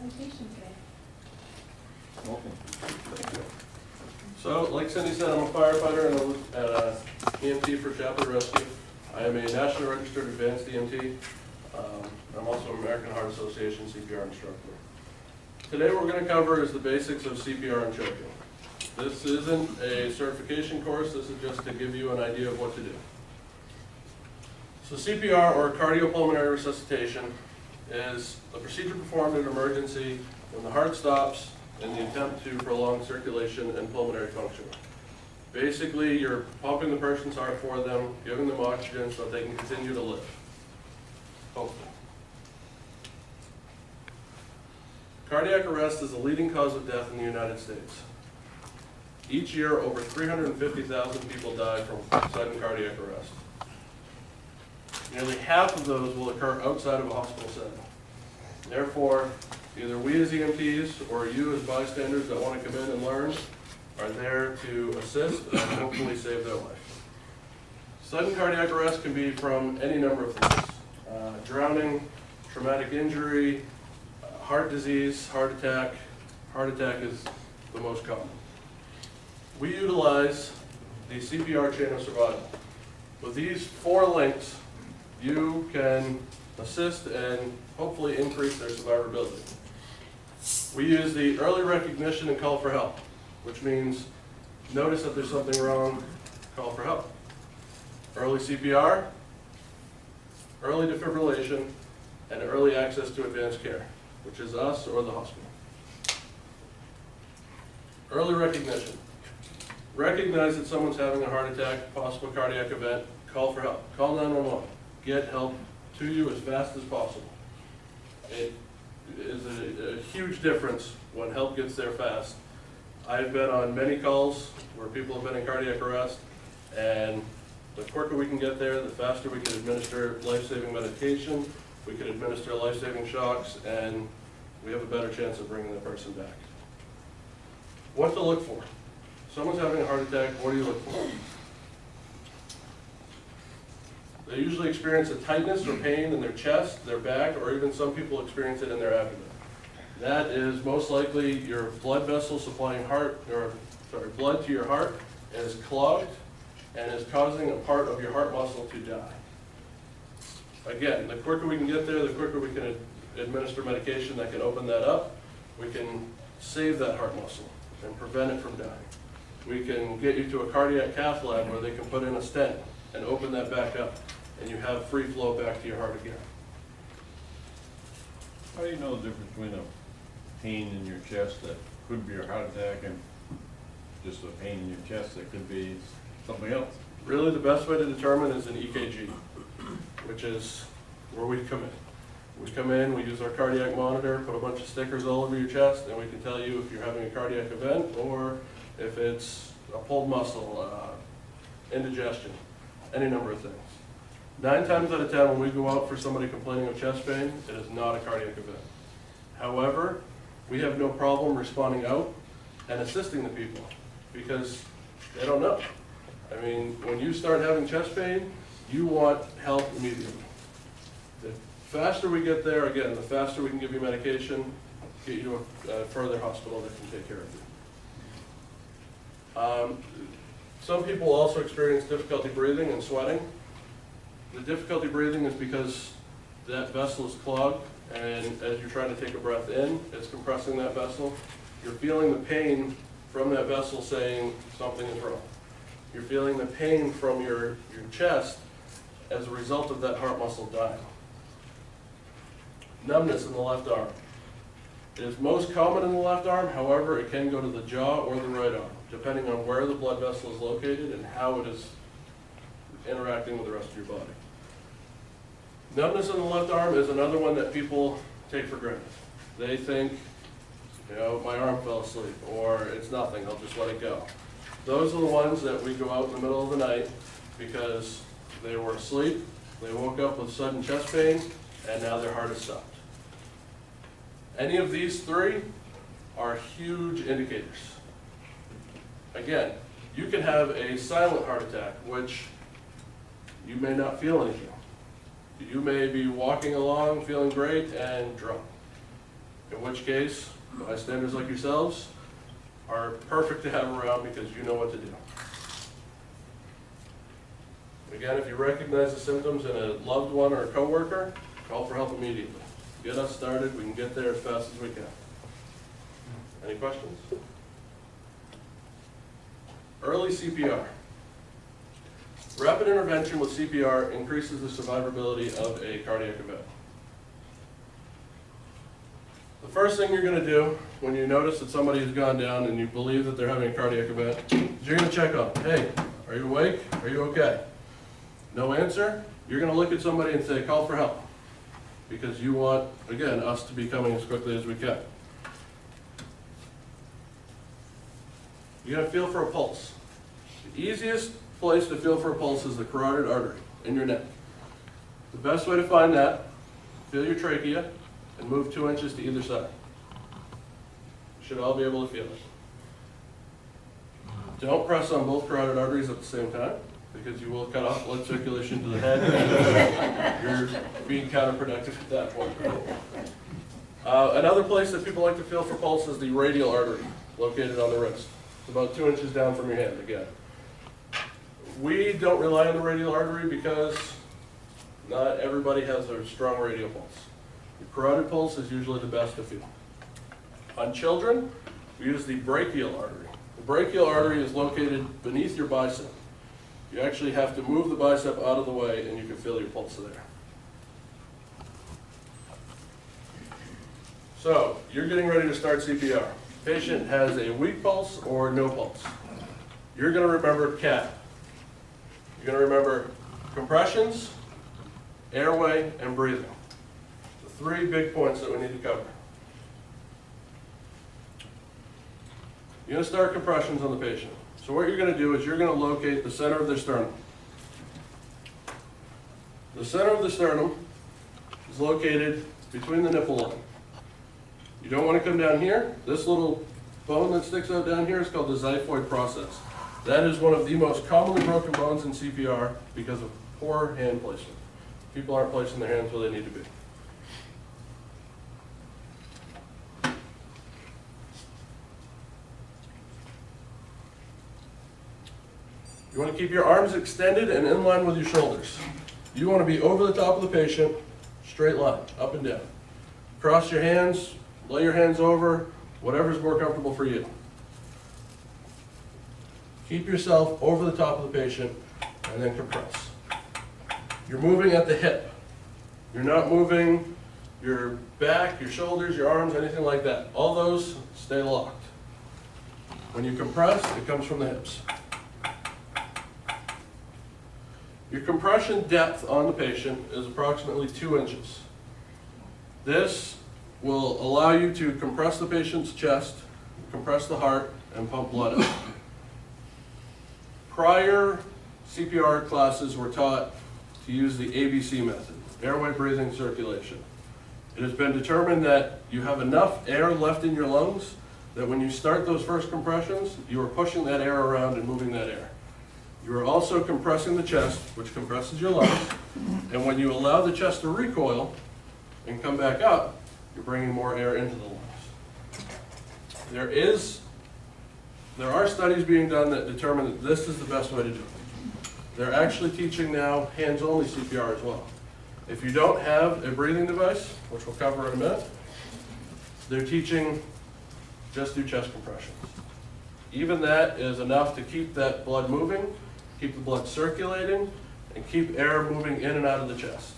presentation today. Welcome. Thank you. So, like Cindy said, I'm a firefighter and a EMT for Chaplain Rescue. I am a national registered advanced EMT. I'm also an American Heart Association CPR instructor. Today what we're going to cover is the basics of CPR and choking. This isn't a certification course, this is just to give you an idea of what to do. So CPR, or cardiopulmonary resuscitation, is a procedure performed in an emergency when the heart stops in the attempt to prolong circulation and pulmonary function. Basically, you're pumping the person's heart for them, giving them oxygen so that they can continue to live. Hopefully. Cardiac arrest is the leading cause of death in the United States. Each year, over 350,000 people die from sudden cardiac arrest. Nearly half of those will occur outside of a hospital setting. Therefore, either we as EMTs or you as bystanders that want to come in and learn are there to assist and hopefully save their life. Sudden cardiac arrest can be from any number of things. Drowning, traumatic injury, heart disease, heart attack. Heart attack is the most common. We utilize the CPR chain of survival. With these 4 links, you can assist and hopefully increase their survivability. We use the early recognition and call for help, which means notice that there's something wrong, call for help. Early CPR, early defibrillation, and early access to advanced care, which is us or the hospital. Early recognition. Recognize that someone's having a heart attack, possible cardiac event, call for help. Call 911. Get help to you as fast as possible. It is a huge difference when help gets there fast. I've been on many calls where people have been in cardiac arrest, and the quicker we can get there, the faster we can administer life-saving medication, we can administer life-saving shocks, and we have a better chance of bringing the person back. What to look for? Someone's having a heart attack, what do you look for? They usually experience a tightness or pain in their chest, their back, or even some people experience it in their abdomen. That is most likely your blood vessel supplying blood to your heart is clogged and is causing a part of your heart muscle to die. Again, the quicker we can get there, the quicker we can administer medication that can open that up. We can save that heart muscle and prevent it from dying. We can get you to a cardiac cath lab where they can put in a stent and open that back up, and you have free flow back to your heart again. How do you know the difference between a pain in your chest that could be a heart attack and just a pain in your chest that could be something else? Really, the best way to determine is an EKG, which is where we come in. We come in, we use our cardiac monitor, put a bunch of stickers all over your chest, and we can tell you if you're having a cardiac event or if it's a pulled muscle, indigestion, any number of things. 9 times out of 10, when we go out for somebody complaining of chest pain, it is not a cardiac event. However, we have no problem responding out and assisting the people because they don't know. I mean, when you start having chest pain, you want help immediately. The faster we get there, again, the faster we can give you medication, get you to a further hospital that can take care of you. Some people also experience difficulty breathing and sweating. The difficulty breathing is because that vessel is clogged, and as you're trying to take a breath in, it's compressing that vessel. You're feeling the pain from that vessel saying something is wrong. You're feeling the pain from your chest as a result of that heart muscle dying. Numbness in the left arm. It is most common in the left arm, however, it can go to the jaw or the right arm, depending on where the blood vessel is located and how it is interacting with the rest of your body. Numbness in the left arm is another one that people take for granted. They think, you know, my arm fell asleep, or it's nothing, I'll just let it go. Those are the ones that we go out in the middle of the night because they were asleep, they woke up with sudden chest pain, and now their heart has stopped. Any of these 3 are huge indicators. Again, you can have a silent heart attack, which you may not feel anything. You may be walking along feeling great and drunk. It in which case bystanders like yourselves are perfect to have around because you know what to do. Again, if you recognize the symptoms in a loved one or a coworker, call for help immediately. Get us started, we can get there as fast as we can. Any questions? Early CPR. Rapid intervention with CPR increases the survivability of a cardiac event. The first thing you're going to do when you notice that somebody has gone down and you believe that they're having a cardiac event is you're going to check on them. Hey, are you awake? Are you okay? No answer? You're going to look at somebody and say, call for help. Because you want, again, us to be coming as quickly as we can. You're going to feel for a pulse. The easiest place to feel for a pulse is the carotid artery in your neck. The best way to find that, feel your trachea and move 2 inches to either side. You should all be able to feel it. Don't press on both carotid arteries at the same time because you will cut off blood circulation to the head. You're being counterproductive at that point. Another place that people like to feel for pulse is the radial artery located on the wrist. It's about 2 inches down from your hand again. We don't rely on the radial artery because not everybody has a strong radial pulse. The carotid pulse is usually the best to feel. On children, we use the brachial artery. The brachial artery is located beneath your bicep. You actually have to move the bicep out of the way and you can feel your pulse there. So, you're getting ready to start CPR. Patient has a weak pulse or no pulse. You're going to remember CAT. You're going to remember compressions, airway, and breathing. The 3 big points that we need to cover. You're going to start compressions on the patient. So what you're going to do is you're going to locate the center of their sternum. The center of the sternum is located between the nipple line. You don't want to come down here. This little bone that sticks out down here is called the xiphoid process. That is one of the most commonly broken bones in CPR because of poor hand placement. People aren't placing their hands where they need to be. You want to keep your arms extended and in line with your shoulders. You want to be over the top of the patient, straight line, up and down. Cross your hands, lay your hands over, whatever's more comfortable for you. Keep yourself over the top of the patient and then compress. You're moving at the hip. You're not moving your back, your shoulders, your arms, anything like that. All those stay locked. When you compress, it comes from the hips. Your compression depth on the patient is approximately 2 inches. This will allow you to compress the patient's chest, compress the heart, and pump blood out. Prior CPR classes were taught to use the ABC method, airway, breathing, circulation. It has been determined that you have enough air left in your lungs that when you start those first compressions, you are pushing that air around and moving that air. You are also compressing the chest, which compresses your lungs, and when you allow the chest to recoil and come back up, you're bringing more air into the lungs. There are studies being done that determine that this is the best way to do it. They're actually teaching now hands-only CPR as well. If you don't have a breathing device, which we'll cover in a minute, they're teaching just do chest compressions. Even that is enough to keep that blood moving, keep the blood circulating, and keep air moving in and out of the chest.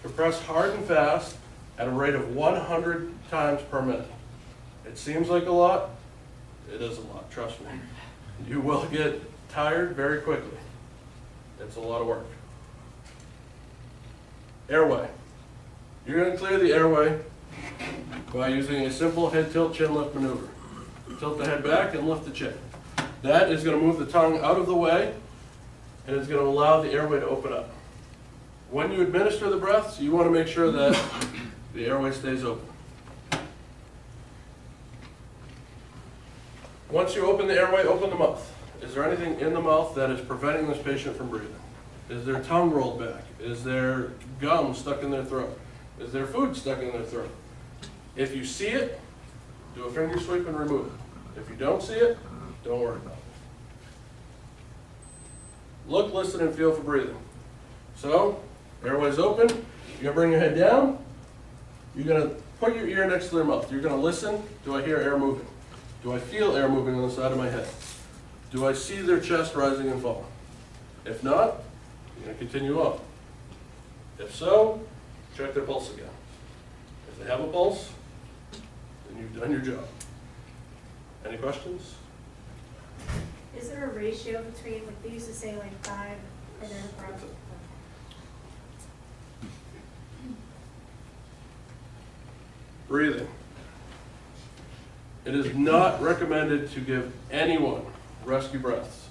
Compress hard and fast at a rate of 100 times per minute. It seems like a lot. It is a lot, trust me. You will get tired very quickly. It's a lot of work. Airway. You're going to clear the airway by using a simple head tilt chin lift maneuver. Tilt the head back and lift the chin. That is going to move the tongue out of the way and it's going to allow the airway to open up. When you administer the breaths, you want to make sure that the airway stays open. Once you open the airway, open the mouth. Is there anything in the mouth that is preventing this patient from breathing? Is their tongue rolled back? Is there gum stuck in their throat? Is there food stuck in their throat? If you see it, do a finger sweep and remove it. If you don't see it, don't worry about it. Look, listen, and feel for breathing. So, airway's open, you're gonna bring your head down, you're gonna put your ear next to their mouth. You're gonna listen, do I hear air moving? Do I feel air moving on the side of my head? Do I see their chest rising and falling? If not, you're gonna continue on. If so, check their pulse again. If they have a pulse, then you've done your job. Any questions? Is there a ratio between, like, they used to say like 5 and then That's it. Breathing. It is not recommended to give anyone rescue breaths,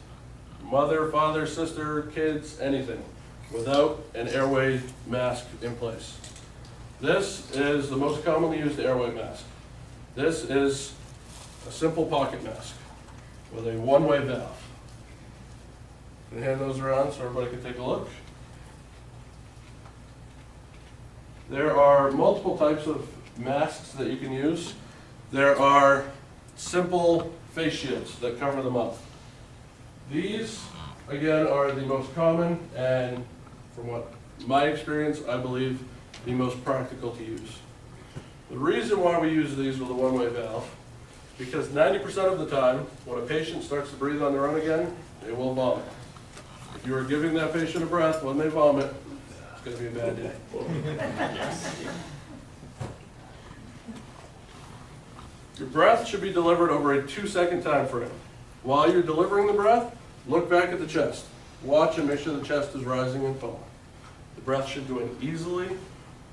mother, father, sister, kids, anything, without an airway mask in place. This is the most commonly used airway mask. This is a simple pocket mask with a one-way valve. Can I hand those around so everybody can take a look? There are multiple types of masks that you can use. There are simple face shields that cover the mouth. These, again, are the most common and, from what my experience, I believe, the most practical to use. The reason why we use these with a one-way valve is because 90% of the time, when a patient starts to breathe on their own again, they will vomit. If you are giving that patient a breath when they vomit, it's going to be a bad day. Your breath should be delivered over a 2-second time frame. While you're delivering the breath, look back at the chest. Watch and make sure the chest is rising and falling. The breath should go in easily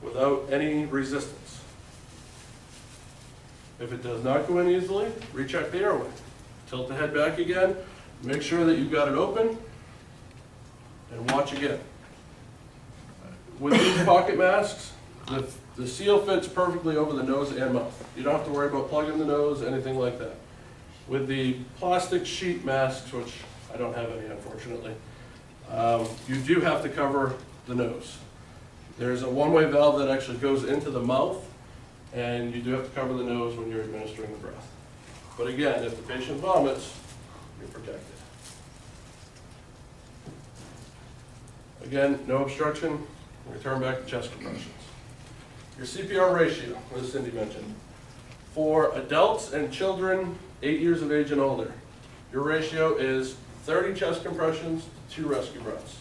without any resistance. If it does not go in easily, recheck the airway. Tilt the head back again, make sure that you've got it open, and watch again. With these pocket masks, the seal fits perfectly over the nose and mouth. You don't have to worry about plugging the nose, anything like that. With the plastic sheet masks, which I don't have any unfortunately, you do have to cover the nose. There's a one-way valve that actually goes into the mouth, and you do have to cover the nose when you're administering the breath. But again, if the patient vomits, you're protected. Again, no obstruction, return back to chest compressions. Your CPR ratio, as Cindy mentioned. For adults and children 8 years of age and older, your ratio is 30 chest compressions to 2 rescue breaths.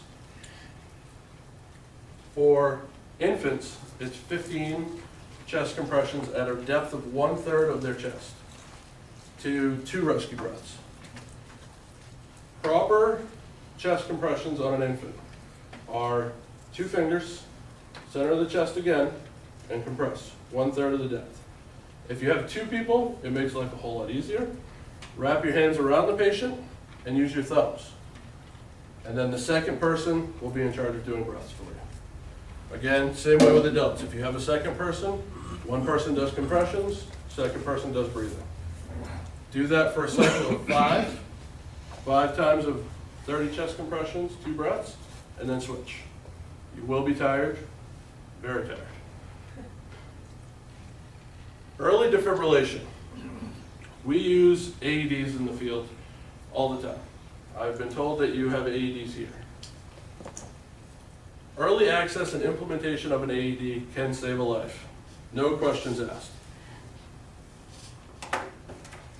For infants, it's 15 chest compressions at a depth of 1/3 of their chest to 2 rescue breaths. Proper chest compressions on an infant are 2 fingers, center of the chest again, and compress 1/3 of the depth. If you have 2 people, it makes life a whole lot easier. Wrap your hands around the patient and use your thumbs. And then the second person will be in charge of doing breaths for you. Again, same way with adults. If you have a second person, one person does compressions, second person does breathing. Do that for a cycle of 5. 5 times of 30 chest compressions, 2 breaths, and then switch. You will be tired, very tired. Early defibrillation. We use AEDs in the field all the time. I've been told that you have AEDs here. Early access and implementation of an AED can save a life. No questions asked.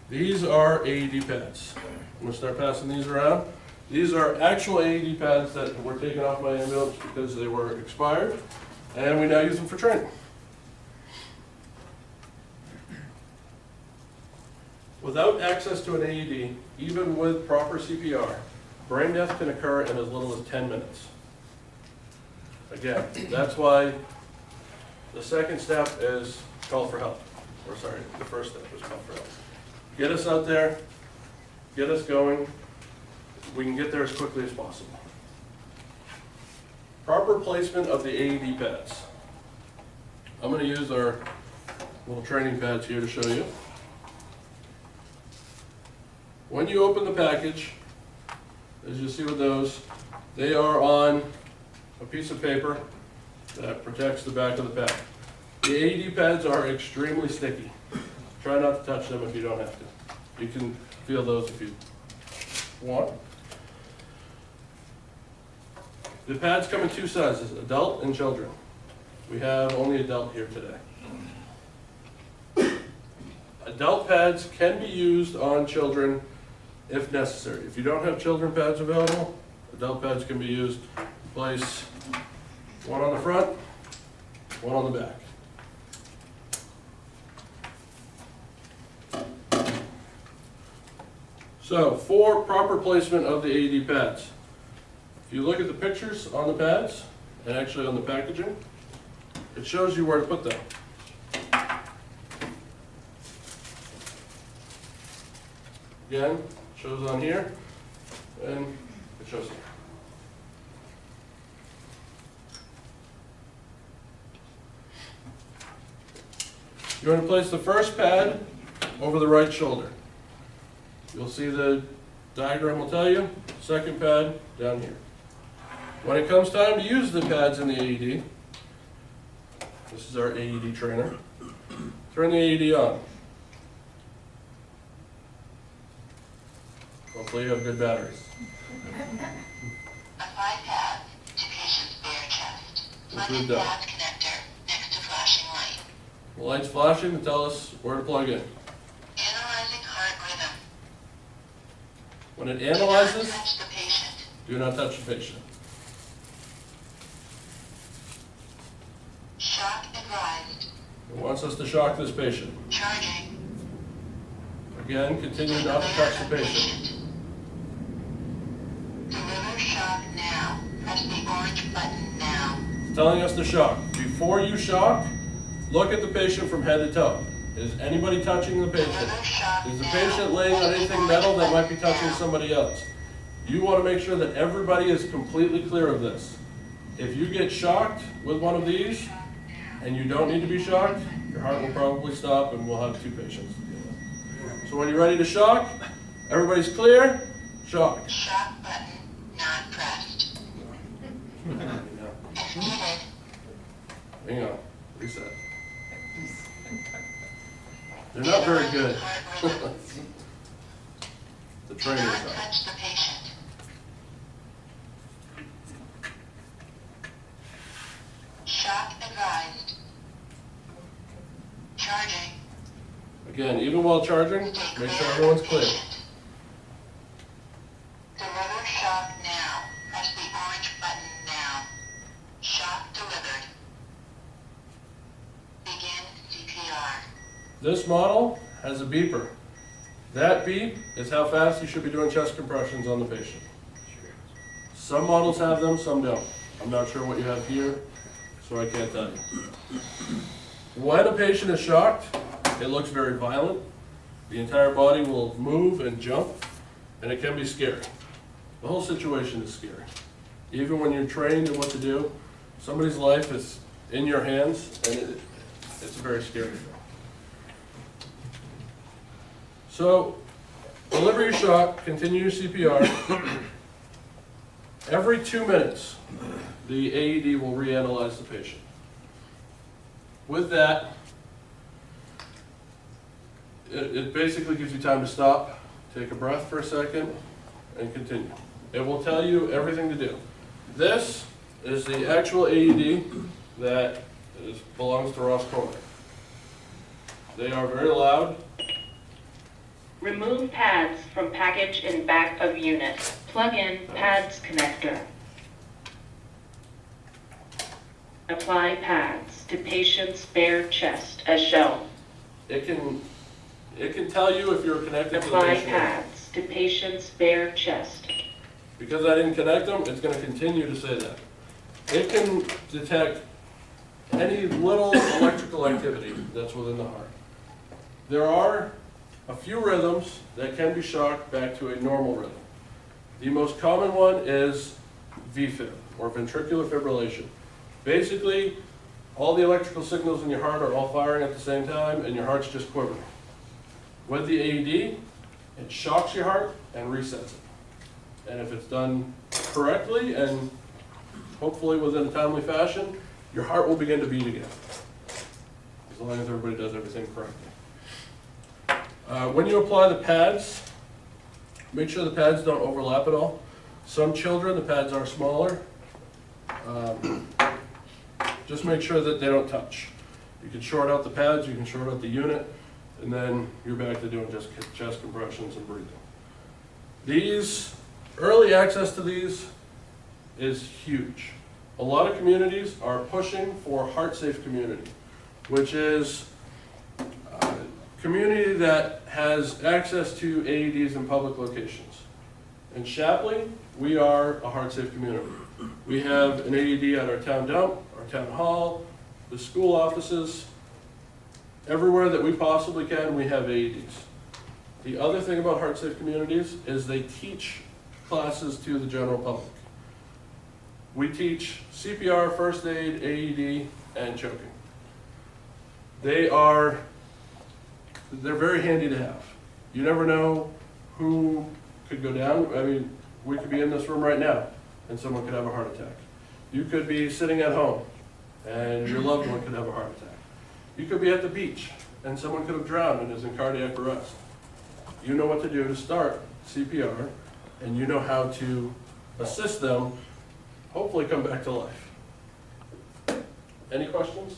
These are AED pads. I'm going to start passing these around. These are actual AED pads that were taken off my ambulance because they were expired, and we now use them for training. Without access to an AED, even with proper CPR, brain death can occur in as little as 10 minutes. Again, that's why the second step is call for help. Or sorry, the first step is call for help. Get us out there, get us going. We can get there as quickly as possible. Proper placement of the AED pads. I'm going to use our little training pads here to show you. When you open the package, as you see with those, they are on a piece of paper that protects the back of the pad. The AED pads are extremely sticky. Try not to touch them if you don't have to. You can feel those if you want. The pads come in two sizes, adult and children. We have only adult here today. Adult pads can be used on children if necessary. If you don't have children pads available, adult pads can be used. Place one on the front, one on the back. So, for proper placement of the AED pads, if you look at the pictures on the pads, and actually on the packaging, it shows you where to put them. Again, shows on here, and it shows here. You're going to place the first pad over the right shoulder. You'll see the diagram will tell you. Second pad down here. When it comes time to use the pads in the AED, this is our AED trainer, turn the AED on. Hopefully you have good batteries. Apply pads to patient's bare chest. Plug We've in done. pad connector next to flashing light. The light's flashing to tell us where to plug in. Analyzing heart rhythm. When it Do not analyzes, touch the patient. do not touch the patient. Shock advised. It wants us to shock this patient. Charging. Again, continue not to touch the patient. Deliver shock now. Press the orange button now. It's telling us to shock. Before you shock, look at the patient from head to toe. Is anybody touching the patient? Deliver shock Is the now. patient laying on Press the anything orange metal that might be button touching now. somebody else? You want to make sure that everybody is completely clear of this. If you get shocked with one of these, and you don't need to be shocked, your heart will probably stop and we'll have two patients. So when you're ready to shock, everybody's clear, shock. Shock button not pressed. If needed, Hang on, reset. They're not very good. heart rhythm. The Do trainers not are. touch the patient. Shock advised. Charging. Again, even while charging, Stay make sure of everyone's clear. patient. Deliver shock now. Press the orange button now. Shock delivered. Begin CPR. This model has a beeper. That beep is how fast you should be doing chest compressions on the patient. Some models have them, some don't. I'm not sure what you have here, so I can't tell you. When a patient is shocked, it looks very violent. The entire body will move and jump, and it can be scary. The whole situation is scary. Even when you're trained in what to do, somebody's life is in your hands, and it's very scary. So, deliver your shock, continue your CPR. Every 2 minutes, the AED will reanalyze the patient. With that, it basically gives you time to stop, take a breath for a second, and continue. It will tell you everything to do. This is the actual AED that belongs to Ross Corner. They are very loud. Remove pads from package in back of unit. Plug in pads connector. Apply pads to patient's bare chest as shown. It can tell you if you're connected to the Apply patient. pads to patient's bare chest. Because I didn't connect them, it's going to continue to say that. It can detect any little electrical activity that's within the heart. There are a few rhythms that can be shocked back to a normal rhythm. The most common one is Vfib, or ventricular fibrillation. Basically, all the electrical signals in your heart are all firing at the same time, and your heart's just quivering. With the AED, it shocks your heart and resets it. And if it's done correctly and hopefully within a timely fashion, your heart will begin to beat again. long as everybody does everything correctly. When you apply the pads, make sure the pads don't overlap at all. Some children, the pads are smaller. Just make sure that they don't touch. You can short out the pads, you can short out the unit, and then you're back to doing just chest compressions and breathing. These, early access to these is huge. A lot of communities are pushing for heart-safe community, which is a community that has access to AEDs in public locations. In Shapley, we are a heart-safe community. We have an AED at our town dump, our town hall, the school offices. Everywhere that we possibly can, we have AEDs. The other thing about heart-safe communities is they teach classes to the general public. We teach CPR, first aid, AED, and choking. They're very handy to have. You never know who could go down. I mean, we could be in this room right now and someone could have a heart attack. You could be sitting at home and your loved one could have a heart attack. You could be at the beach and someone could have drowned and is in cardiac arrest. You know what to do to start CPR, and you know how to assist them, hopefully come back to life. Any questions?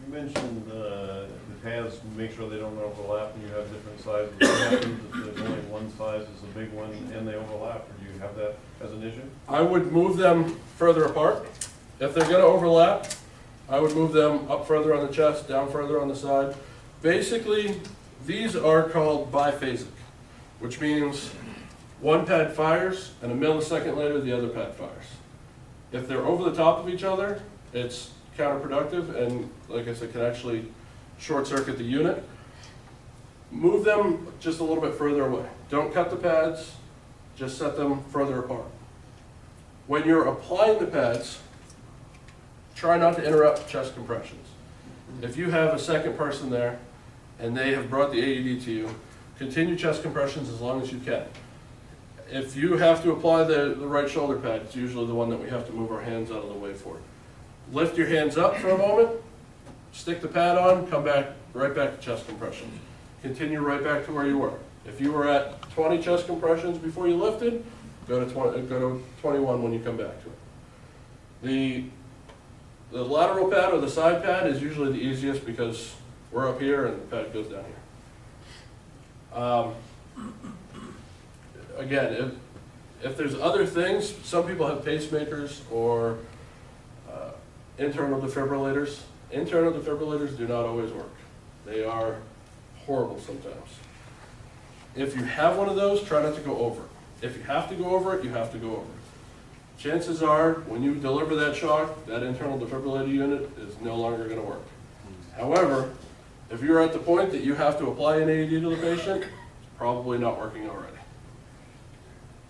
You mentioned the pads, make sure they don't overlap and you have different sizes. What happens if there's only one size is a big one and they overlap? Or do you have that as an issue? I would move them further apart. If they're gonna overlap, I would move them up further on the chest, down further on the side. Basically, these are called biphasic, which means one pad fires and a millisecond later the other pad fires. If they're over the top of each other, it's counterproductive and, like I said, can actually short circuit the unit. Move them just a little bit further away. Don't cut the pads, just set them further apart. When you're applying the pads, try not to interrupt chest compressions. If you have a second person there and they have brought the AED to you, continue chest compressions as long as you can. If you have to apply the right shoulder pad, it's usually the one that we have to move our hands out of the way for. Lift your hands up for a moment, stick the pad on, come back, right back to chest compressions. Continue right back to where you were. If you were at 20 chest compressions before you lifted, go to 21 when you come back to it. The lateral pad or the side pad is usually the easiest because we're up here and the pad goes down here. Again, if there's other things, some people have pacemakers or internal defibrillators. Internal defibrillators do not always work. They are horrible sometimes. If you have one of those, try not to go over it. If you have to go over it, you have to go over it. Chances are, when you deliver that shock, that internal defibrillator unit is no longer going to work. However, if you're at the point that you have to apply an AED to the patient, it's probably not working already.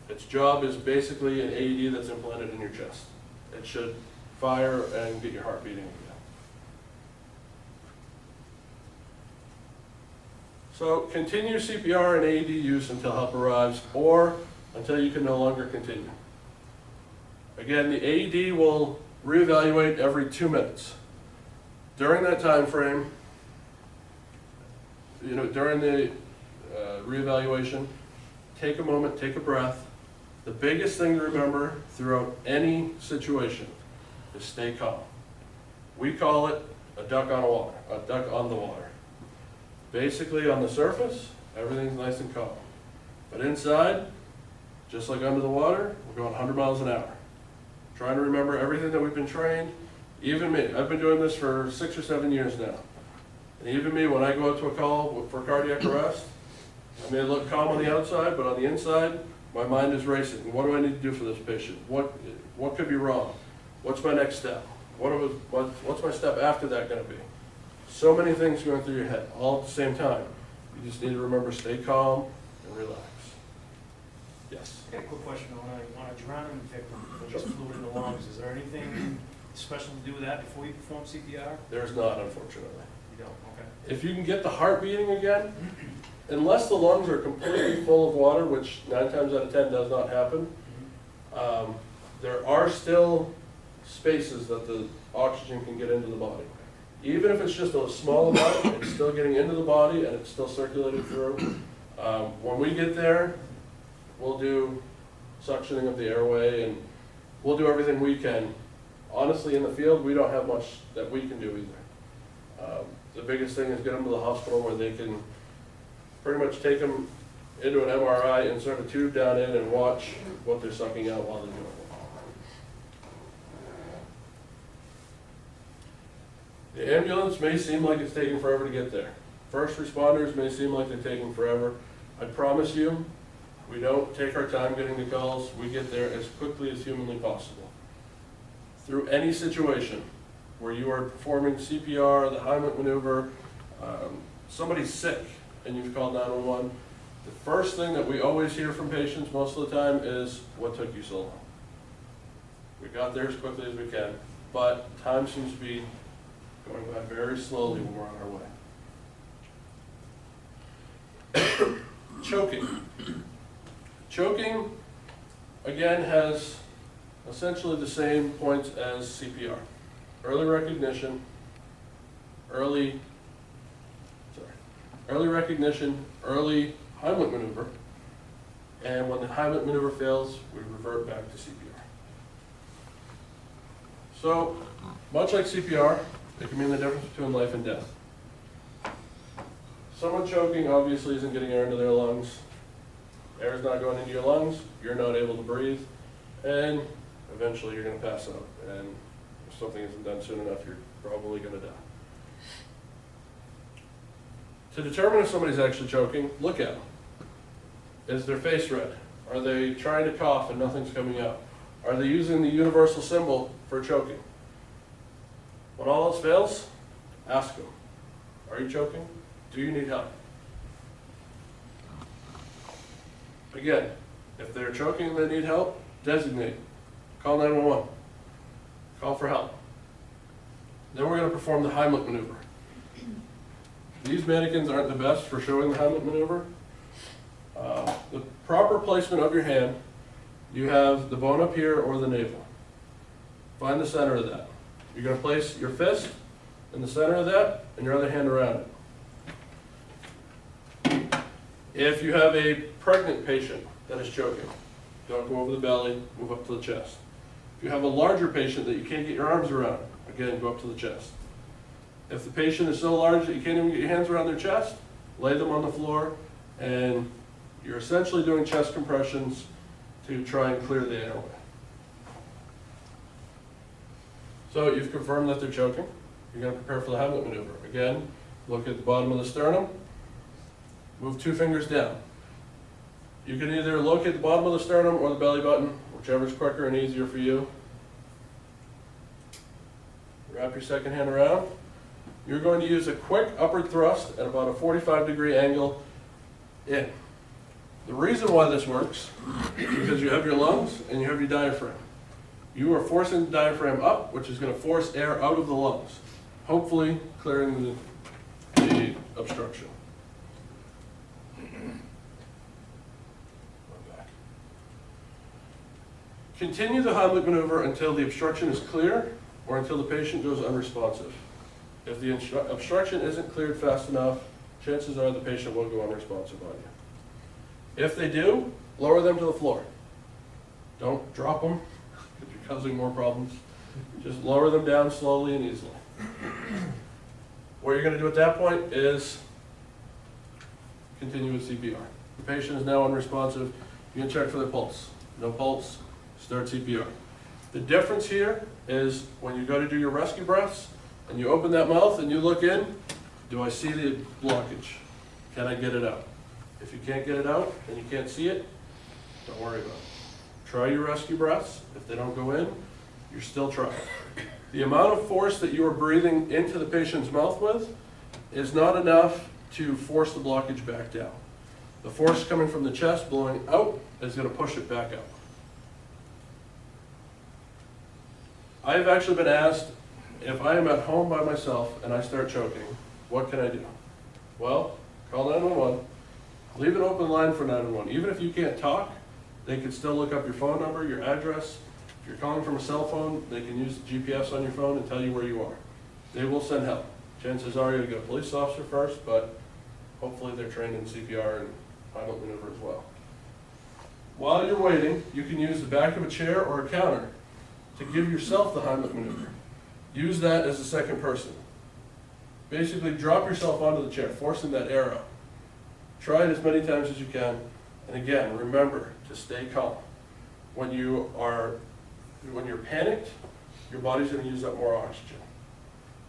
Its job is basically an AED that's implanted in your chest. It should fire and get your heart beating again. So continue CPR and AED use until help arrives or until you can no longer continue. Again, the AED will reevaluate every 2 minutes. During that time frame, during the reevaluation, take a moment, take a breath. The biggest thing to remember throughout any situation is stay calm. We call it a duck on the water. Basically, on the surface, everything's nice and calm. But inside, just like under the water, we're going 100 miles an hour. Trying to remember everything that we've been trained. Even me, I've been doing this for 6 or 7 years now. And even me, when I go out to a call for cardiac arrest, I may look calm on the outside, but on the inside, my mind is racing. What do I need to do for this patient? What could be wrong? What's my next step? What's my step after that going to be? So many things going through your head all at the same time. You just need to remember, stay calm and relax. Yes? I got a quick question. On a drowning victim, when there's fluid in the lungs, is there anything special to do with that before you perform CPR? There's not, unfortunately. You don't, okay. If you can get the heart beating again, unless the lungs are completely full of water, which 9 times out of 10 does not happen, there are still spaces that the oxygen can get into the body. even if it's just a small amount, it's still getting into the body and it's still circulating through. When we get there, we'll do suctioning of the airway and we'll do everything we can. Honestly, in the field, we don't have much that we can do either. The biggest thing is get them to the hospital where they can pretty much take them into an MRI, insert a tube down in, and watch what they're sucking out while they're doing it. The ambulance may seem like it's taking forever to get there. First responders may seem like they're taking forever. I promise you, we don't take our time getting the calls. We get there as quickly as humanly possible. Through any situation where you are performing CPR, the Heimlich maneuver, somebody's sick and you've called 911, the first thing that we always hear from patients most of the time is, what took you so long? We got there as quickly as we can, but time seems to be going by very slowly when we're on our way. Choking. Choking, again, has essentially the same points as CPR. Early recognition, early Heimlich maneuver, and when the Heimlich maneuver fails, we revert back to CPR. So, much like CPR, it can mean the difference between life and death. Someone choking obviously isn't getting air into their lungs. Air is not going into your lungs, you're not able to breathe, and eventually you're going to pass out. And if something isn't done soon enough, you're probably going to die. To determine if somebody's actually choking, look at them. Is their face red? Are they trying to cough and nothing's coming out? Are they using the universal symbol for choking? When all else fails, ask them, are you choking? Do you need help? Again, if they're choking and they need help, designate. Call 911. Call for help. Then we're going to perform the Heimlich maneuver. These mannequins aren't the best for showing the Heimlich maneuver. The proper placement of your hand, you have the bone up here or the navel. Find the center of that. You're going to place your fist in the center of that and your other hand around it. If you have a pregnant patient that is choking, don't go over the belly, move up to the chest. If you have a larger patient that you can't get your arms around, again, go up to the chest. If the patient is so large that you can't even get your hands around their chest, lay them on the floor, and you're essentially doing chest compressions to try and clear the airway. So you've confirmed that they're choking. You're going to prepare for the Heimlich maneuver. Again, look at the bottom of the sternum, move 2 fingers down. You can either locate the bottom of the sternum or the belly button, whichever is quicker and easier for you. Wrap your second hand around. You're going to use a quick upward thrust at about a 45-degree angle in. The reason why this works is because you have your lungs and you have your diaphragm. You are forcing the diaphragm up, which is going to force air out of the lungs, hopefully clearing the obstruction. Continue the Heimlich maneuver until the obstruction is clear or until the patient goes unresponsive. If the obstruction isn't cleared fast enough, chances are the patient will go unresponsive on you. If they do, lower them to the floor. Don't drop them, because you're causing more problems. Just lower them down slowly and easily. What you're going to do at that point is continue with CPR. The patient is now unresponsive. You can check for their pulse. No pulse, start CPR. The difference here is when you go to do your rescue breaths and you open that mouth and you look in, do I see the blockage? Can I get it out? If you can't get it out and you can't see it, don't worry about it. Try your rescue breaths. If they don't go in, you're still trying. The amount of force that you are breathing into the patient's mouth with is not enough to force the blockage back down. The force coming from the chest blowing out is going to push it back out. I've actually been asked, if I am at home by myself and I start choking, what can I do? Well, call 911. Leave an open line for 911. Even if you can't talk, they can still look up your phone number, your address. If you're calling from a cell phone, they can use the GPS on your phone and tell you where you are. They will send help. Chances are you'll get a police officer first, but hopefully they're trained in CPR and Heimlich maneuver as well. While you're waiting, you can use the back of a chair or a counter to give yourself the Heimlich maneuver. Use that as a second person. Basically, drop yourself onto the chair, forcing that air out. Try it as many times as you can. And again, remember to stay calm. When you're panicked, your body's going to use up more oxygen.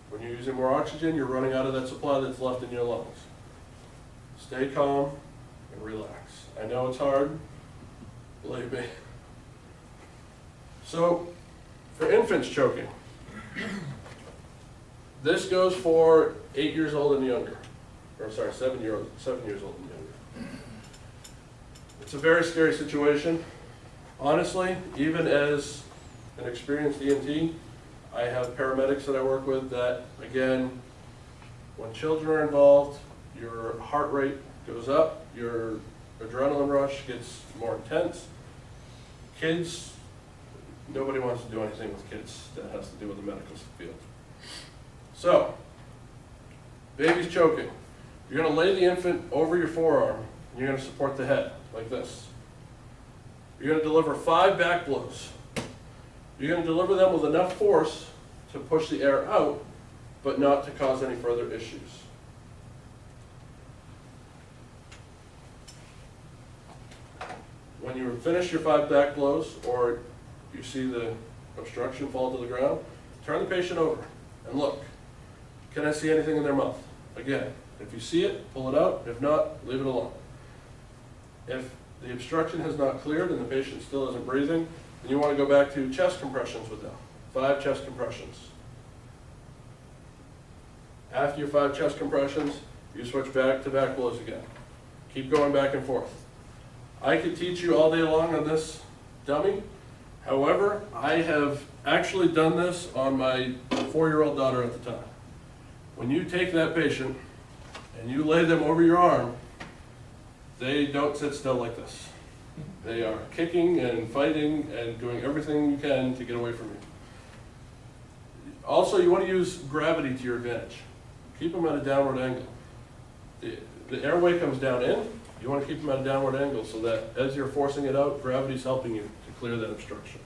When you're using more oxygen, you're running out of that supply that's left in your lungs. Stay calm and relax. I know it's hard, believe me. So, for infants choking, this goes for 8 years old and younger. Or sorry, 7 years old and younger. It's a very scary situation. Honestly, even as an experienced EMT, I have paramedics that I work with that, again, when children are involved, your heart rate goes up, your adrenaline rush gets more intense. Kids, nobody wants to do anything with kids that has to do with the medical field. So, baby's choking. You're going to lay the infant over your forearm, and you're going to support the head, like this. You're going to deliver 5 back blows. You're going to deliver them with enough force to push the air out, but not to cause any further issues. When you finish your 5 back blows, or you see the obstruction fall to the ground, turn the patient over and look. Can I see anything in their mouth? Again, if you see it, pull it out. If not, leave it alone. If the obstruction has not cleared and the patient still isn't breathing, then you want to go back to chest compressions with them. 5 chest compressions. After your 5 chest compressions, you switch back to back blows again. Keep going back and forth. I could teach you all day long on this dummy. However, I have actually done this on my 4-year-old daughter at the time. When you take that patient and you lay them over your arm, they don't sit still like this. They are kicking and fighting and doing everything you can to get away from you. Also, you want to use gravity to your advantage. Keep them at a downward angle. The airway comes down in. You want to keep them at a downward angle so that as you're forcing it out, gravity's helping you to clear that obstruction.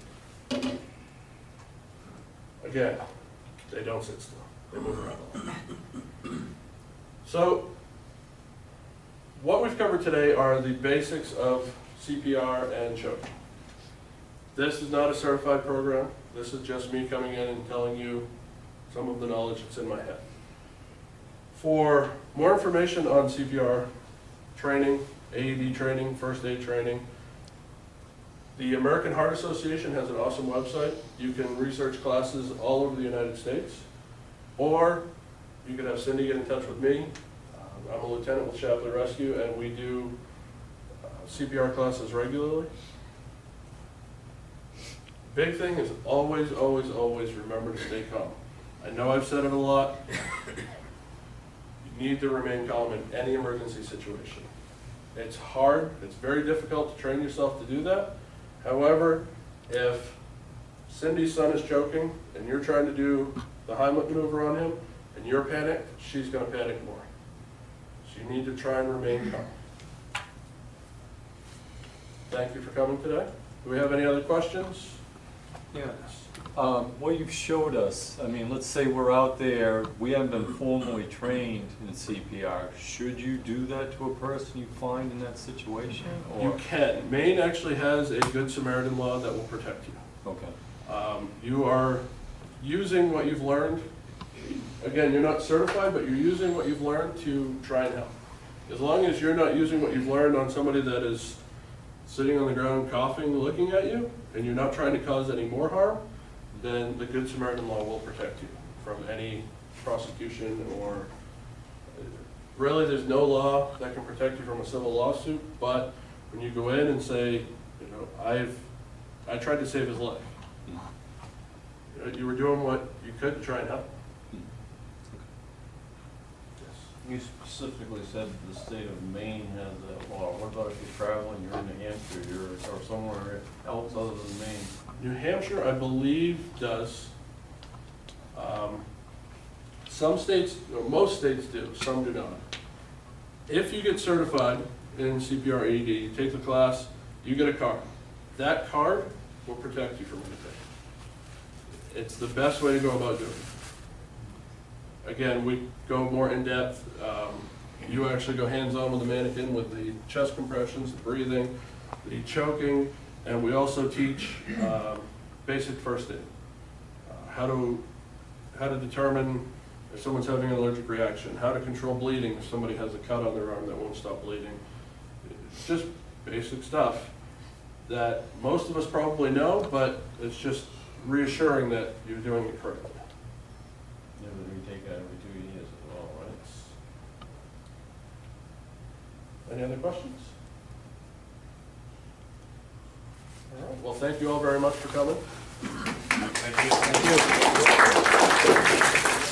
Again, they don't sit still. They move around a lot. So, what we've covered today are the basics of CPR and choking. This is not a certified program. This is just me coming in and telling you some of the knowledge that's in my head. For more information on CPR training, AED training, first aid training, the American Heart Association has an awesome website. You can research classes all over the United States, or you can have Cindy get in touch with me. I'm a lieutenant with Shapley Rescue, and we do CPR classes regularly. Big thing is always, always, always remember to stay calm. I know I've said it a lot. You need to remain calm in any emergency situation. It's hard, it's very difficult to train yourself to do that. However, if Cindy's son is choking and you're trying to do the Heimlich maneuver on him and you're panicked, she's going to panic more. So you need to try and remain calm. Thank you for coming today. Do we have any other questions? Yeah. What you've showed us, I mean, let's say we're out there, we haven't been formally trained in CPR. Should you do that to a person you find in that situation? Or? You can. Maine actually has a Good Samaritan law that will protect you. Okay. You are using what you've learned. Again, you're not certified, but you're using what you've learned to try and help. As long as you're not using what you've learned on somebody that is sitting on the ground coughing, looking at you, and you're not trying to cause any more harm, then the Good Samaritan law will protect you from any prosecution or really there's no law that can protect you from a civil lawsuit, but when you go in and say, you know, I tried to save his life. You were doing what you could to try and help. You specifically said the state of Maine has that law. What about if you're traveling, you're in New Hampshire, or somewhere else other than Maine? Some states, or most states do, some do not. If you get certified in CPR AED, you take the class, you get a card. That card will protect you from anything. It's the best way to go about doing it. Again, we go more in depth. You actually go hands-on with the mannequin with the chest compressions, the breathing, the choking, and we also teach basic first aid. How to determine if someone's having an allergic reaction, how to control bleeding if somebody has a cut on their arm that won't stop bleeding. It's just basic stuff that most of us probably know, but it's just reassuring that you're doing it correctly. Yeah, but we take that every 2 years as well, right? Any other questions? All right, well, thank you all very much for coming. Thank you. Thank you.